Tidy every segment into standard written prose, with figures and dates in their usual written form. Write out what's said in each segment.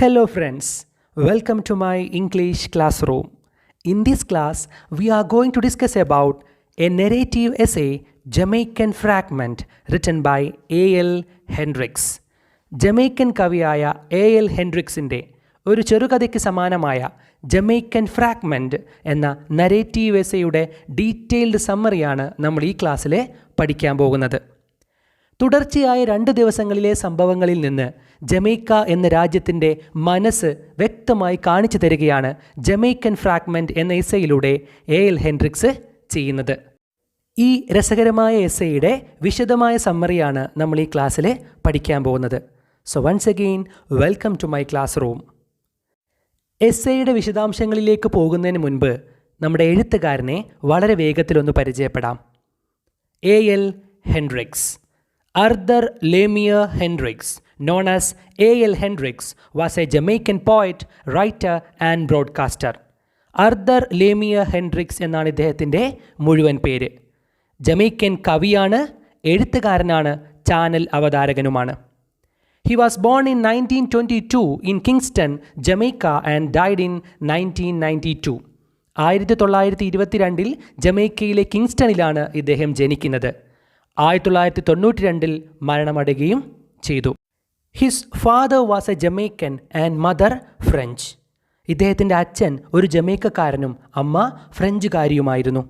Hello friends, welcome to my English classroom. In this class, we are going to discuss about a narrative essay, Jamaican Fragment, written by A.L. Hendricks. Jamaican കവിയായ A.L. ഹെൻഡ്രിക്സിൻ്റെ ഒരു ചെറുകഥയ്ക്ക് സമാനമായ Jamaican fragment എന്ന narrative എസ്സേയുടെ detailed സമ്മറിയാണ് നമ്മൾ ഈ ക്ലാസ്സിൽ പഠിക്കാൻ പോകുന്നത്. തുടർച്ചയായ 2 ദിവസങ്ങളിലെ സംഭവങ്ങളിൽ നിന്ന് ജമൈക്ക എന്ന രാജ്യത്തിൻ്റെ മനസ്സ് വ്യക്തമായി കാണിച്ചു തരികയാണ് ജമൈക്കൻ ഫ്രാഗ്മെൻറ്റ് എന്ന എസ്സേയിലൂടെ A.L. ഹെൻഡ്രിക്സ് ചെയ്യുന്നത്. ഈ രസകരമായ എസ്സേയുടെ വിശദമായ സമ്മറിയാണ് നമ്മൾ ഈ ക്ലാസ്സിൽ പഠിക്കാൻ പോകുന്നത്. So once again welcome to my classroom. എസ്സേയുടെ വിശദാംശങ്ങളിലേക്ക് പോകുന്നതിന് മുൻപ് നമ്മുടെ എഴുത്തുകാരനെ വളരെ വേഗത്തിലൊന്ന് പരിചയപ്പെടാം. A.L. Hendricks. Arthur Lamier Hendricks, known as A.L. Hendricks, was a Jamaican poet, writer and broadcaster. Arthur Lamier Hendricks എന്നാണ് ഇദ്ദേഹത്തിൻ്റെ മുഴുവൻ പേര്. ജമൈക്കൻ കവിയാണ്, എഴുത്തുകാരനാണ്, channel അവതാരകനുമാണ്. He was born in 1922 in Kingston, Jamaica and died in 1992. 1922 ജമൈക്കയിലെ കിങ്സ്റ്റണിലാണ് ഇദ്ദേഹം ജനിക്കുന്നത്. 1992 മരണമടയുകയും ചെയ്തു. His father was a Jamaican and mother French. ഇദ്ദേഹത്തിൻ്റെ അച്ഛൻ ഒരു ജമൈക്കക്കാരനും അമ്മ ഫ്രഞ്ചുകാരിയുമായിരുന്നു.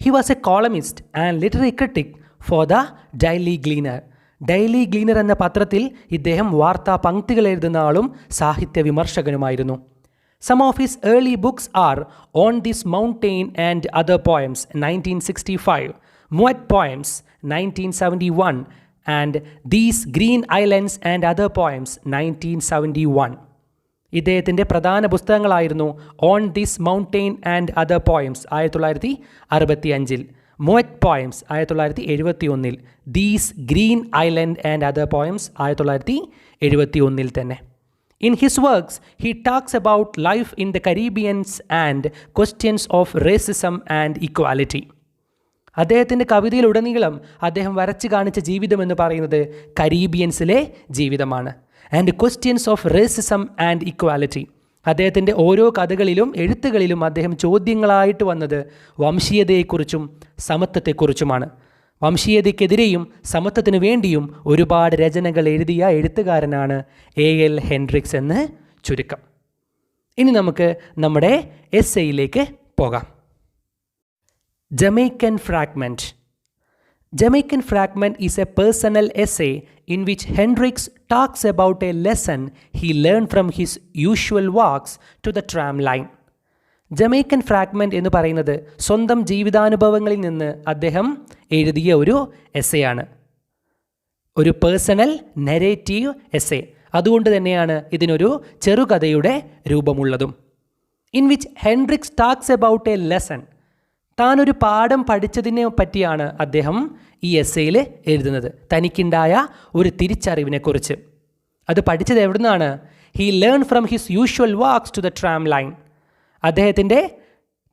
He was a columnist and literary critic for the Daily Gleaner. Daily Gleaner എന്ന പത്രത്തിൽ ഇദ്ദേഹം വാർത്താ പങ്ക്തികൾ എഴുതുന്ന ആളും സാഹിത്യ വിമർശകനുമായിരുന്നു. Some of his early books are On This Mountain and Other Poems, 1965, Moet Poems, 1971, and These Green Islands and Other Poems, 1971. ഇദ്ദേഹത്തിൻ്റെ പ്രധാന പുസ്തകങ്ങളായിരുന്നു on this mountain and other poems 1965, more poems 1971, these green islands and other poems 1971 തന്നെ. In his works, he talks about life in the Caribbean and questions of racism and equality. അദ്ദേഹത്തിൻ്റെ കവിതയിലുടനീളം അദ്ദേഹം വരച്ച് കാണിച്ച ജീവിതം എന്ന് പറയുന്നത് കരീബിയൻസിലെ ജീവിതമാണ്. And questions of racism and equality. അദ്ദേഹത്തിൻ്റെ ഓരോ കഥകളിലും എഴുത്തുകളിലും അദ്ദേഹം ചോദ്യങ്ങളായിട്ട് വന്നത് വംശീയതയെക്കുറിച്ചും സമത്വത്തെക്കുറിച്ചുമാണ്. വംശീയതയ്ക്കെതിരെയും സമത്വത്തിനു വേണ്ടിയും ഒരുപാട് രചനകൾ എഴുതിയ എഴുത്തുകാരനാണ് A.L. ഹെൻഡ്രിക്സ് എന്ന് ചുരുക്കം. ഇനി നമുക്ക് നമ്മുടെ എസ്സേയിലേക്ക് പോകാം. Jamaican Fragment. Jamaican Fragment is a personal essay in which Hendricks talks about a lesson he learned from his usual walks to the tram line. Jamaican fragment എന്ന് പറയുന്നത് സ്വന്തം ജീവിതാനുഭവങ്ങളിൽ നിന്ന് അദ്ദേഹം എഴുതിയ ഒരു എസ്സേയാണ്, ഒരു പേഴ്സണൽ നരേറ്റീവ് എസ്സേ. അതുകൊണ്ട് തന്നെയാണ് ഇതിനൊരു ചെറുകഥയുടെ രൂപമുള്ളതും. In which Hendricks talks about a lesson. താനൊരു പാഠം പഠിച്ചതിനെ പറ്റിയാണ് അദ്ദേഹം ഈ എസ്സേയിൽ എഴുതുന്നത്, തനിക്കുണ്ടായ ഒരു തിരിച്ചറിവിനെക്കുറിച്ച്. അത് പഠിച്ചത് എവിടെ നിന്നാണ്? He learn from his usual walks to the tram line. അദ്ദേഹത്തിൻ്റെ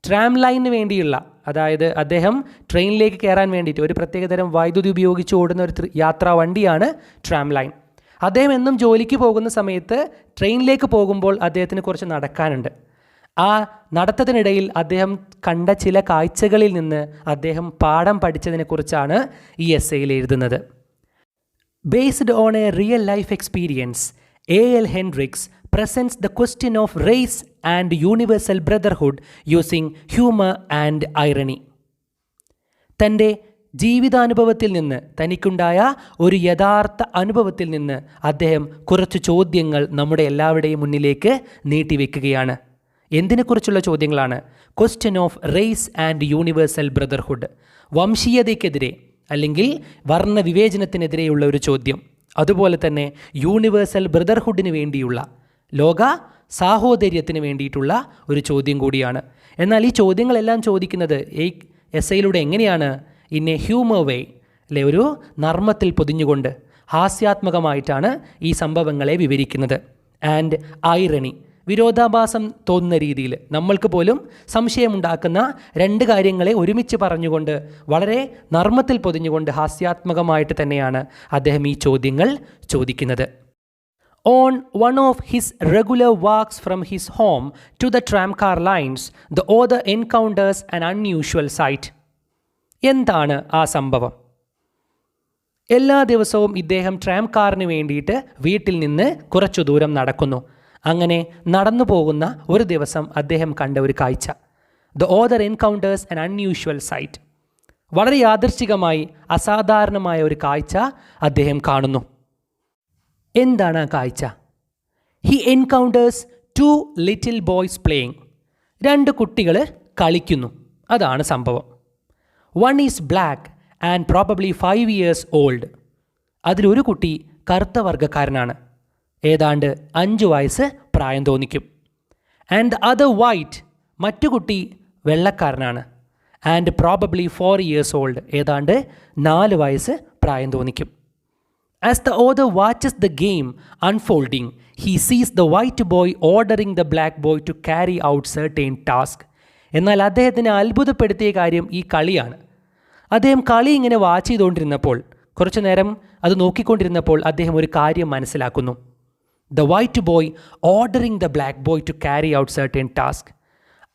ട്രാം ലൈനിന് വേണ്ടിയുള്ള, അതായത് അദ്ദേഹം ട്രെയിനിലേക്ക് കയറാൻ വേണ്ടിയിട്ട് ഒരു പ്രത്യേകതരം വൈദ്യുതി ഉപയോഗിച്ച് ഓടുന്ന ഒരു യാത്രാ വണ്ടിയാണ് ട്രാം ലൈൻ. അദ്ദേഹം എന്നും ജോലിക്ക് പോകുന്ന സമയത്ത് ട്രെയിനിലേക്ക് പോകുമ്പോൾ അദ്ദേഹത്തിന് കുറച്ച് നടക്കാനുണ്ട്. ആ നടത്തത്തിനിടയിൽ അദ്ദേഹം കണ്ട ചില കാഴ്ചകളിൽ നിന്ന് അദ്ദേഹം പാഠം പഠിച്ചതിനെക്കുറിച്ചാണ് ഈ എസ്സേയിൽ എഴുതുന്നത്. Based on A real life experience, A.L. Hendricks presents the question of race and universal brotherhood using humor and irony. തൻ്റെ ജീവിതാനുഭവത്തിൽ നിന്ന്, തനിക്കുണ്ടായ ഒരു യഥാർത്ഥ അനുഭവത്തിൽ നിന്ന് അദ്ദേഹം കുറച്ച് ചോദ്യങ്ങൾ നമ്മുടെ എല്ലാവരുടെയും മുന്നിലേക്ക് നീട്ടിവെക്കുകയാണ്. എന്തിനെക്കുറിച്ചുള്ള ചോദ്യങ്ങളാണ്? Question of race and universal brotherhood. വംശീയതയ്ക്കെതിരെ അല്ലെങ്കിൽ വർണ്ണവിവേചനത്തിനെതിരെയുള്ള ഒരു ചോദ്യം. അതുപോലെ തന്നെ യൂണിവേഴ്സൽ ബ്രദർഹുഡിന് വേണ്ടിയുള്ള, ലോക സാഹോദര്യത്തിന് വേണ്ടിയിട്ടുള്ള ഒരു ചോദ്യം കൂടിയാണ്. എന്നാൽ ഈ ചോദ്യങ്ങളെല്ലാം ചോദിക്കുന്നത് ഈ എസ്സേയിലൂടെ എങ്ങനെയാണ്? ഇൻ എ ഹ്യൂമർ വേ, അല്ലെ, ഒരു നർമ്മത്തിൽ പൊതിഞ്ഞുകൊണ്ട് ഹാസ്യാത്മകമായിട്ടാണ് ഈ സംഭവങ്ങളെ വിവരിക്കുന്നത്. ആൻഡ് ഐറണി, വിരോധാഭാസം തോന്നുന്ന രീതിയിൽ, നമ്മൾക്ക് പോലും സംശയമുണ്ടാക്കുന്ന 2 കാര്യങ്ങളെ ഒരുമിച്ച് പറഞ്ഞുകൊണ്ട് വളരെ നർമ്മത്തിൽ പൊതിഞ്ഞുകൊണ്ട് ഹാസ്യാത്മകമായിട്ട് തന്നെയാണ് അദ്ദേഹം ഈ ചോദ്യങ്ങൾ ചോദിക്കുന്നത്. On one of his regular walks from his home to the tramcar lines, the author encounters an unusual sight. എന്താണ് ആ സംഭവം? എല്ലാ ദിവസവും ഇദ്ദേഹം ട്രാം കാറിന് വേണ്ടിയിട്ട് വീട്ടിൽ നിന്ന് കുറച്ചു ദൂരം നടക്കുന്നു. അങ്ങനെ നടന്നു പോകുന്ന ഒരു ദിവസം അദ്ദേഹം കണ്ട ഒരു കാഴ്ച. The author encounters an unusual sight. വളരെ യാദൃശ്ചികമായി അസാധാരണമായ ഒരു കാഴ്ച അദ്ദേഹം കാണുന്നു. എന്താണ് ആ കാഴ്ച? He encounters two little boys playing. രണ്ട് കുട്ടികൾ കളിക്കുന്നു. അതാണ് സംഭവം. One is black and probably 5 years old. അതിലൊരു കുട്ടി കറുത്ത വർഗ്ഗക്കാരനാണ്. ഏതാണ്ട് 5 വയസ്സ് പ്രായം തോന്നിക്കും. And the other white, മറ്റു കുട്ടി വെള്ളക്കാരനാണ്. And probably 4 years old. ഏതാണ്ട് 4 വയസ്സ് പ്രായം തോന്നിക്കും. As the author watches the game unfolding, he sees the white boy ordering the black boy to carry out certain tasks. എന്നാൽ അദ്ദേഹത്തിനെ അത്ഭുതപ്പെടുത്തിയ കാര്യം ഈ കളിയാണ്. അദ്ദേഹം കളി ഇങ്ങനെ വാച്ച് ചെയ്തുകൊണ്ടിരുന്നപ്പോൾ, കുറച്ചു നേരം അത് നോക്കിക്കൊണ്ടിരുന്നപ്പോൾ അദ്ദേഹം ഒരു കാര്യം മനസ്സിലാക്കുന്നു. The white boy ordering the black boy to carry out certain tasks.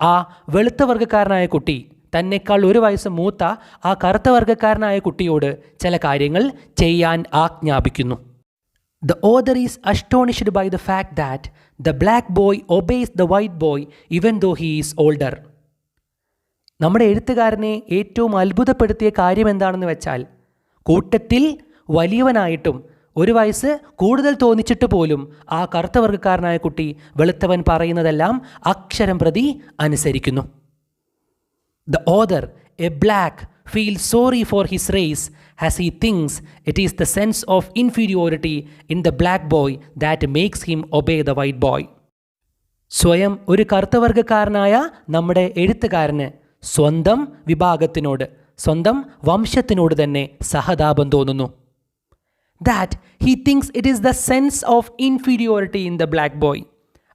ആ വെളുത്ത വർഗ്ഗക്കാരനായ കുട്ടി തന്നെക്കാൾ 1 വയസ്സ് മൂത്ത ആ കറുത്ത വർഗ്ഗക്കാരനായ കുട്ടിയോട് ചില കാര്യങ്ങൾ ചെയ്യാൻ ആജ്ഞാപിക്കുന്നു. The author is astonished by the fact that the black boy obeys the white boy even though he is older. നമ്മുടെ എഴുത്തുകാരനെ ഏറ്റവും അത്ഭുതപ്പെടുത്തിയ കാര്യം എന്താണെന്ന് വെച്ചാൽ, കൂട്ടത്തിൽ വലിയവനായിട്ടും 1 വയസ്സ് കൂടുതൽ തോന്നിച്ചിട്ട് പോലും ആ കറുത്ത വർഗ്ഗക്കാരനായ കുട്ടി വെളുത്തവൻ പറയുന്നതെല്ലാം അക്ഷരം പ്രതി അനുസരിക്കുന്നു. The author, a black, feels sorry for his race as he thinks it is the sense of inferiority in the black boy that makes him obey the white boy. സ്വയം ഒരു കറുത്ത വർഗ്ഗക്കാരനായ നമ്മുടെ എഴുത്തുകാരന് സ്വന്തം വിഭാഗത്തിനോട്, സ്വന്തം വംശത്തിനോട് തന്നെ സഹതാപം തോന്നുന്നു. That he thinks it is the sense of inferiority in the black boy.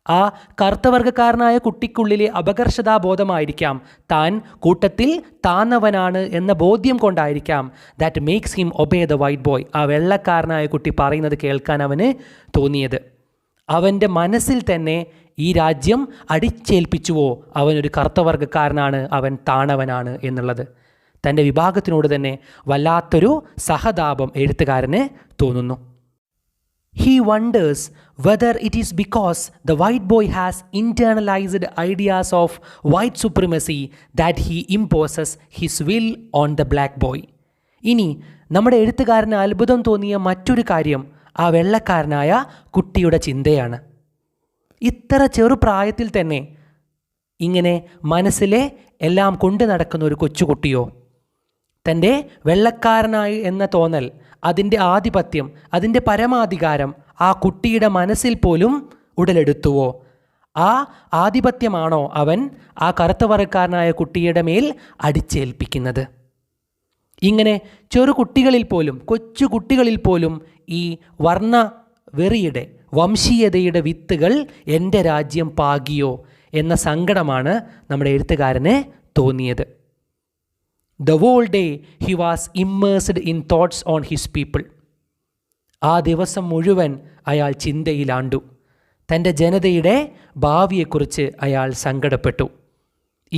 ആ കറുത്ത വർഗ്ഗക്കാരനായ കുട്ടിക്കുള്ളിലെ അപകർഷതാബോധമായിരിക്കാം, താൻ കൂട്ടത്തിൽ താന്നവനാണ് എന്ന ബോധ്യം കൊണ്ടായിരിക്കാം that makes him obey the white boy. ആ വെള്ളക്കാരനായ കുട്ടി പറയുന്നത് കേൾക്കാൻ അവന് തോന്നിയത്. അവൻ്റെ മനസ്സിൽ തന്നെ ഈ രാജ്യം അടിച്ചേൽപ്പിച്ചുവോ അവനൊരു കറുത്ത വർഗ്ഗക്കാരനാണ്, അവൻ താണവനാണ് എന്നുള്ളത്. തൻ്റെ വിഭാഗത്തിനോട് തന്നെ വല്ലാത്തൊരു സഹതാപം എഴുത്തുകാരന് തോന്നുന്നു. He wonders whether it is because the white boy has internalized ideas of white supremacy that he imposes his will on the black boy. ഇനി നമ്മുടെ എഴുത്തുകാരന് അത്ഭുതം തോന്നിയ മറ്റൊരു കാര്യം ആ വെള്ളക്കാരനായ കുട്ടിയുടെ ചിന്തയാണ്. ഇത്ര ചെറുപ്രായത്തിൽ തന്നെ ഇങ്ങനെ മനസ്സിലെ എല്ലാം കൊണ്ടു നടക്കുന്ന ഒരു കൊച്ചുകുട്ടിയോ, തൻ്റെ വെള്ളക്കാരനായി എന്ന തോന്നൽ, അതിൻ്റെ ആധിപത്യം, അതിൻ്റെ പരമാധികാരം ആ കുട്ടിയുടെ മനസ്സിൽ പോലും ഉടലെടുത്തുവോ? ആ ആധിപത്യമാണോ അവൻ ആ കറുത്ത വർഗ്ഗക്കാരനായ കുട്ടിയുടെ മേൽ അടിച്ചേൽപ്പിക്കുന്നത്? ഇങ്ങനെ ചെറു കുട്ടികളിൽ പോലും, കൊച്ചു കുട്ടികളിൽ പോലും ഈ വർണ്ണ വെറിയുടെ, വംശീയതയുടെ വിത്തുകൾ എൻ്റെ രാജ്യം പാകിയോ എന്ന സങ്കടമാണ് നമ്മുടെ എഴുത്തുകാരന് തോന്നിയത്. The whole day he was immersed in thoughts on his people. ആ ദിവസം മുഴുവൻ അയാൾ ചിന്തയിലാണ്ടു. തൻ്റെ ജനതയുടെ ഭാവിയെക്കുറിച്ച് അയാൾ സങ്കടപ്പെട്ടു.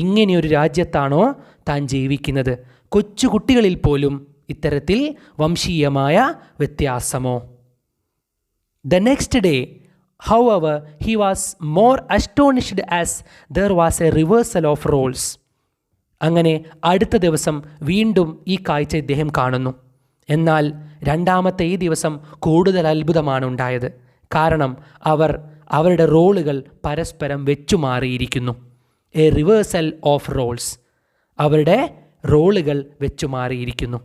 ഇങ്ങനെയൊരു രാജ്യത്താണോ താൻ ജീവിക്കുന്നത്? കൊച്ചു കുട്ടികളിൽ പോലും ഇത്തരത്തിൽ വംശീയമായ വ്യത്യാസമോ? The next day, however, he was more astonished as there was a reversal of roles. അങ്ങനെ അടുത്ത ദിവസം വീണ്ടും ഈ കാഴ്ച ഇദ്ദേഹം കാണുന്നു. എന്നാൽ രണ്ടാമത്തെ ഈ ദിവസം കൂടുതൽ അത്ഭുതമാണ് ഉണ്ടായത്. കാരണം അവരുടെ റോളുകൾ പരസ്പരം വെച്ചുമാറിയിരിക്കുന്നു. A reversal of roles. അവരുടെ റോളുകൾ വെച്ചുമാറിയിരിക്കുന്നു.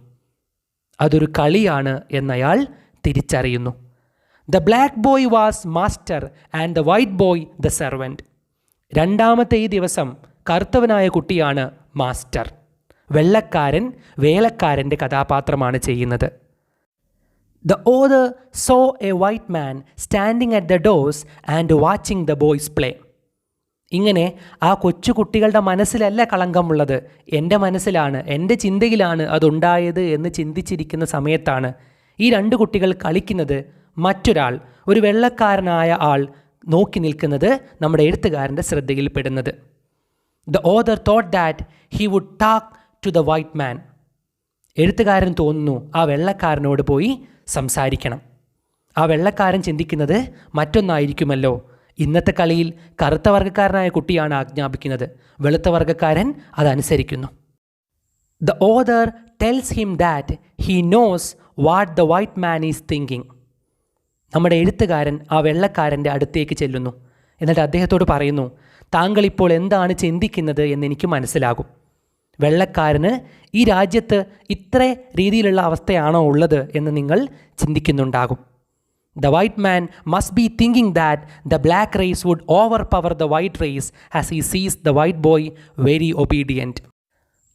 അതൊരു കളിയാണ് എന്നയാൾ തിരിച്ചറിയുന്നു. The black boy was master and the white boy the servant. രണ്ടാമത്തെ ഈ ദിവസം കറുത്തവനായ കുട്ടിയാണ് മാസ്റ്റർ. വെള്ളക്കാരൻ വേലക്കാരൻ്റെ കഥാപാത്രമാണ് ചെയ്യുന്നത്. The author saw a white man standing at the doors and watching the boys play. ഇങ്ങനെ ആ കൊച്ചു കുട്ടികളുടെ മനസ്സിലല്ല കളങ്കമുള്ളത്, എൻ്റെ മനസ്സിലാണ്, എൻ്റെ ചിന്തയിലാണ് അതുണ്ടായത് എന്ന് ചിന്തിച്ചിരിക്കുന്ന സമയത്താണ് ഈ 2 കുട്ടികൾ കളിക്കുന്നത് മറ്റൊരാൾ, ഒരു വെള്ളക്കാരനായ ആൾ നോക്കി നിൽക്കുന്നത് നമ്മുടെ എഴുത്തുകാരൻ്റെ ശ്രദ്ധയിൽപ്പെടുന്നത്. The author thought that he would talk to the white man. എഴുത്തുകാരൻ തോന്നുന്നു ആ വെള്ളക്കാരനോട് പോയി സംസാരിക്കണം. ആ വെള്ളക്കാരൻ ചിന്തിക്കുന്നത് മറ്റൊന്നായിരിക്കുമല്ലോ. ഇന്നത്തെ കളിയിൽ കറുത്ത വർഗ്ഗക്കാരനായ കുട്ടിയാണ് ആജ്ഞാപിക്കുന്നത്, വെളുത്ത വർഗ്ഗക്കാരൻ അതനുസരിക്കുന്നു. The author tells him that he knows what the white man is thinking. നമ്മുടെ എഴുത്തുകാരൻ ആ വെള്ളക്കാരൻ്റെ അടുത്തേക്ക് ചെല്ലുന്നു. എന്നിട്ട് അദ്ദേഹത്തോട് പറയുന്നു, താങ്കൾ ഇപ്പോൾ എന്താണ് ചിന്തിക്കുന്നത് എന്നെനിക്ക് മനസ്സിലാകും. വെള്ളക്കാരന് ഈ രാജ്യത്ത് ഇത്ര രീതിയിലുള്ള അവസ്ഥയാണോ ഉള്ളത് എന്ന് നിങ്ങൾ ചിന്തിക്കുന്നുണ്ടാകും. The white man must be thinking that the black race would overpower the white race as he sees the white boy very obedient.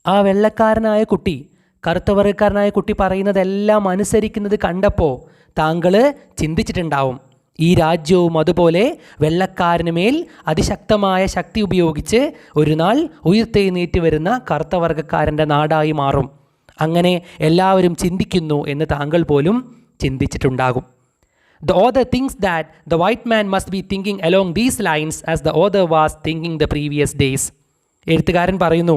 ആ വെള്ളക്കാരനായ കുട്ടി, കറുത്ത വർഗ്ഗക്കാരനായ കുട്ടി പറയുന്നതെല്ലാം അനുസരിക്കുന്നത് കണ്ടപ്പോൾ താങ്കൾ ചിന്തിച്ചിട്ടുണ്ടാവും, ഈ രാജ്യവും അതുപോലെ വെള്ളക്കാരന് മേൽ അതിശക്തമായ ശക്തി ഉപയോഗിച്ച് ഒരു നാൾ ഉയർത്തെഴുന്നേറ്റ് വരുന്ന കറുത്ത വർഗ്ഗക്കാരൻ്റെ നാടായി മാറും. അങ്ങനെ എല്ലാവരും ചിന്തിക്കുന്നു എന്ന് താങ്കൾ പോലും ചിന്തിച്ചിട്ടുണ്ടാകും. The author thinks that the white man must be thinking along these lines as the author was thinking the previous days. എഴുത്തുകാരൻ പറയുന്നു,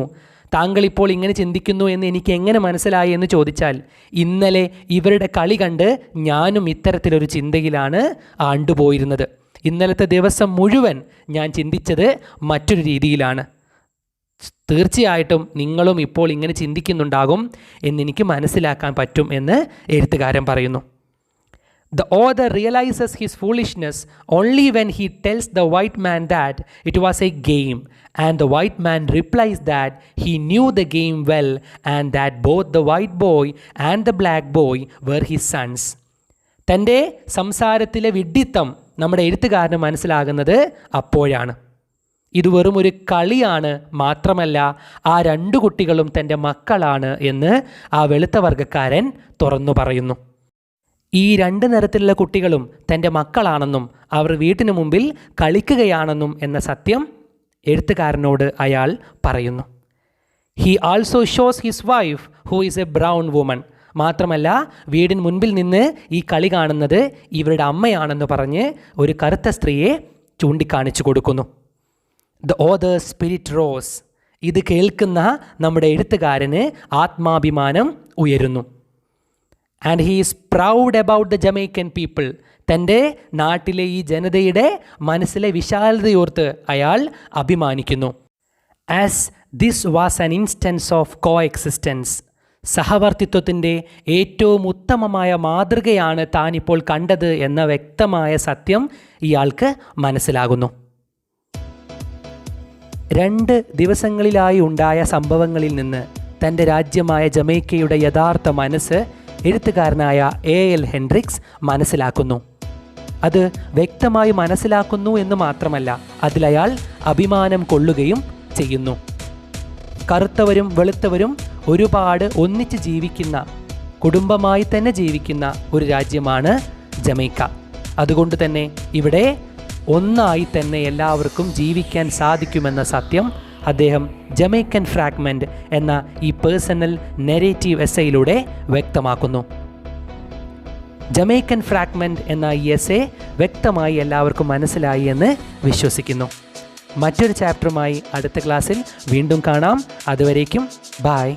താങ്കൾ ഇപ്പോൾ ഇങ്ങനെ ചിന്തിക്കുന്നു എന്ന് എനിക്ക് എങ്ങനെ മനസ്സിലായി എന്ന് ചോദിച്ചാൽ, ഇന്നലെ ഇവരുടെ കളി കണ്ട് ഞാനും ഇത്തരത്തിലൊരു ചിന്തയിലാണ് ആണ്ടുപോയിരുന്നത്. ഇന്നലത്തെ ദിവസം മുഴുവൻ ഞാൻ ചിന്തിച്ചത് മറ്റൊരു രീതിയിലാണ്. തീർച്ചയായിട്ടും നിങ്ങളും ഇപ്പോൾ ഇങ്ങനെ ചിന്തിക്കുന്നുണ്ടാകും എന്നെനിക്ക് മനസ്സിലാക്കാൻ പറ്റും എന്ന് എഴുത്തുകാരൻ പറയുന്നു. The author realizes his foolishness only when he tells the white man that it was a game, and the white man replies that he knew the game well and that both the white boy and the black boy were his sons. തൻ്റെ സംസാരത്തിലെ വിഡ്ഢിത്തം നമ്മുടെ എഴുത്തുകാരന് മനസ്സിലാകുന്നത് അപ്പോഴാണ്. ഇത് വെറും ഒരു കളിയാണ്, മാത്രമല്ല ആ രണ്ടു കുട്ടികളും തൻ്റെ മക്കളാണ് എന്ന് ആ വെളുത്ത വർഗ്ഗക്കാരൻ തുറന്നു പറയുന്നു. ഈ രണ്ട് നിറത്തിലുള്ള കുട്ടികളും തൻ്റെ മക്കളാണെന്നും അവർ വീട്ടിനു മുമ്പിൽ കളിക്കുകയാണെന്നും എന്ന സത്യം എഴുത്തുകാരനോട് അയാൾ പറയുന്നു. He also shows his wife who is A brown woman. മാത്രമല്ല വീടിന് മുൻപിൽ നിന്ന് ഈ കളി കാണുന്നത് ഇവരുടെ അമ്മയാണെന്ന് പറഞ്ഞ് ഒരു കറുത്ത സ്ത്രീയെ ചൂണ്ടിക്കാണിച്ചു കൊടുക്കുന്നു. The author spirit rose. ഇത് കേൾക്കുന്ന നമ്മുടെ എഴുത്തുകാരന് ആത്മാഭിമാനം ഉയരുന്നു. And he is proud about the Jamaican people. തൻ്റെ നാട്ടിലെ ഈ ജനതയുടെ മനസ്സിലെ വിശാലതയോർത്ത് അയാൾ അഭിമാനിക്കുന്നു. As this was an instance of coexistence. സഹവർത്തിത്വത്തിൻ്റെ ഏറ്റവും ഉത്തമമായ മാതൃകയാണ് താനിപ്പോൾ കണ്ടത് എന്ന വ്യക്തമായ സത്യം ഇയാൾക്ക് മനസ്സിലാകുന്നു. 2 ദിവസങ്ങളിലായി ഉണ്ടായ സംഭവങ്ങളിൽ നിന്ന് തൻ്റെ രാജ്യമായ ജമൈക്കയുടെ യഥാർത്ഥ മനസ്സ് എഴുത്തുകാരനായ A.L. ഹെൻഡ്രിക്സ് മനസ്സിലാക്കുന്നു. അത് വ്യക്തമായി മനസ്സിലാക്കുന്നു എന്ന് മാത്രമല്ല, അതിലയാൾ അഭിമാനം കൊള്ളുകയും ചെയ്യുന്നു. കറുത്തവരും വെളുത്തവരും ഒരുപാട് ഒന്നിച്ച് ജീവിക്കുന്ന, കുടുംബമായി തന്നെ ജീവിക്കുന്ന ഒരു രാജ്യമാണ് ജമൈക്ക. അതുകൊണ്ട് തന്നെ ഇവിടെ ഒന്നായി തന്നെ എല്ലാവർക്കും ജീവിക്കാൻ സാധിക്കുമെന്ന സത്യം അദ്ദേഹം ജമൈക്കൻ ഫ്രാഗ്മെൻറ്റ് എന്ന ഈ പേഴ്സണൽ നെറേറ്റീവ് എസ്സയിലൂടെ വ്യക്തമാക്കുന്നു. ജമൈക്കൻ ഫ്രാഗ്മെൻറ്റ് എന്ന ഈ എസ്സേ വ്യക്തമായി എല്ലാവർക്കും മനസ്സിലായി എന്ന് വിശ്വസിക്കുന്നു. മറ്റൊരു ചാപ്റ്ററുമായി അടുത്ത ക്ലാസ്സിൽ വീണ്ടും കാണാം. അതുവരേക്കും ബായ്.